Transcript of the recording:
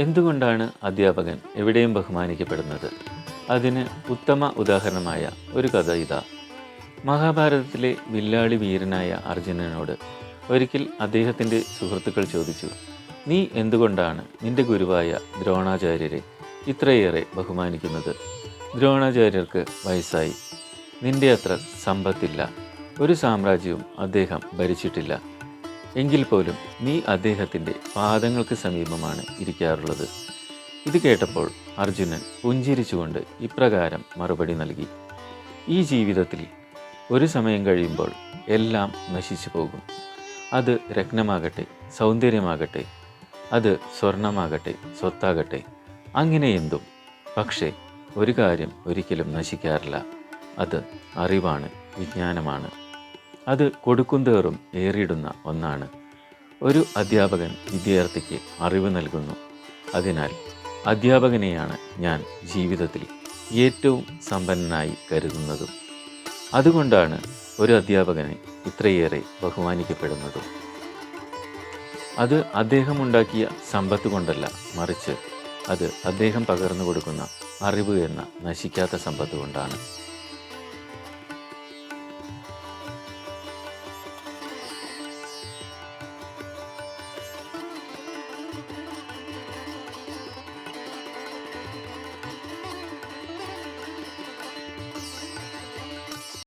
എന്തുകൊണ്ടാണ് അധ്യാപകൻ എവിടെയും ബഹുമാനിക്കപ്പെടുന്നത്? അതിന് ഉത്തമ ഉദാഹരണമായ ഒരു കഥ ഇതാ. മഹാഭാരതത്തിലെ വില്ലാളി വീരനായ അർജുനനോട് ഒരിക്കൽ അദ്ദേഹത്തിൻ്റെ സുഹൃത്തുക്കൾ ചോദിച്ചു, നീ എന്തുകൊണ്ടാണ് നിന്റെ ഗുരുവായ ദ്രോണാചാര്യരെ ഇത്രയേറെ ബഹുമാനിക്കുന്നത്? ദ്രോണാചാര്യർക്ക് വയസ്സായി, നിന്റെ അത്ര സമ്പത്തില്ല, ഒരു സാമ്രാജ്യവും അദ്ദേഹം ഭരിച്ചിട്ടില്ല. എങ്കിൽ പോലും നീ അദ്ദേഹത്തിൻ്റെ പാദങ്ങൾക്ക് സമീപമാണ് ഇരിക്കാറുള്ളത്. ഇത് കേട്ടപ്പോൾ അർജുനൻ പുഞ്ചിരിച്ചുകൊണ്ട് ഇപ്രകാരം മറുപടി നൽകി, ഈ ജീവിതത്തിൽ ഒരു സമയം കഴിയുമ്പോൾ എല്ലാം നശിച്ചു പോകും. അത് രത്നമാകട്ടെ, സൗന്ദര്യമാകട്ടെ, അത് സ്വർണമാകട്ടെ, സ്വത്താകട്ടെ, അങ്ങനെ എന്തും. പക്ഷേ ഒരു കാര്യം ഒരിക്കലും നശിക്കാറില്ല. അത് അറിവാണ്, വിജ്ഞാനമാണ്. അത് കൊടുക്കുന്തോറും ഏറിയിടുന്ന ഒന്നാണ്. ഒരു അധ്യാപകൻ വിദ്യാർത്ഥിക്ക് അറിവ് നൽകുന്നു. അതിനാൽ അധ്യാപകനെയാണ് ഞാൻ ജീവിതത്തിൽ ഏറ്റവും സമ്പന്നനായി കരുതുന്നതും. അതുകൊണ്ടാണ് ഒരു അധ്യാപകനെ ഇത്രയേറെ ബഹുമാനിക്കപ്പെടുന്നതും. അത് അദ്ദേഹം ഉണ്ടാക്കിയ സമ്പത്ത് കൊണ്ടല്ല, മറിച്ച് അത് അദ്ദേഹം പകർന്നു കൊടുക്കുന്ന അറിവ് എന്ന നശിക്കാത്ത സമ്പത്ത് കൊണ്ടാണ്.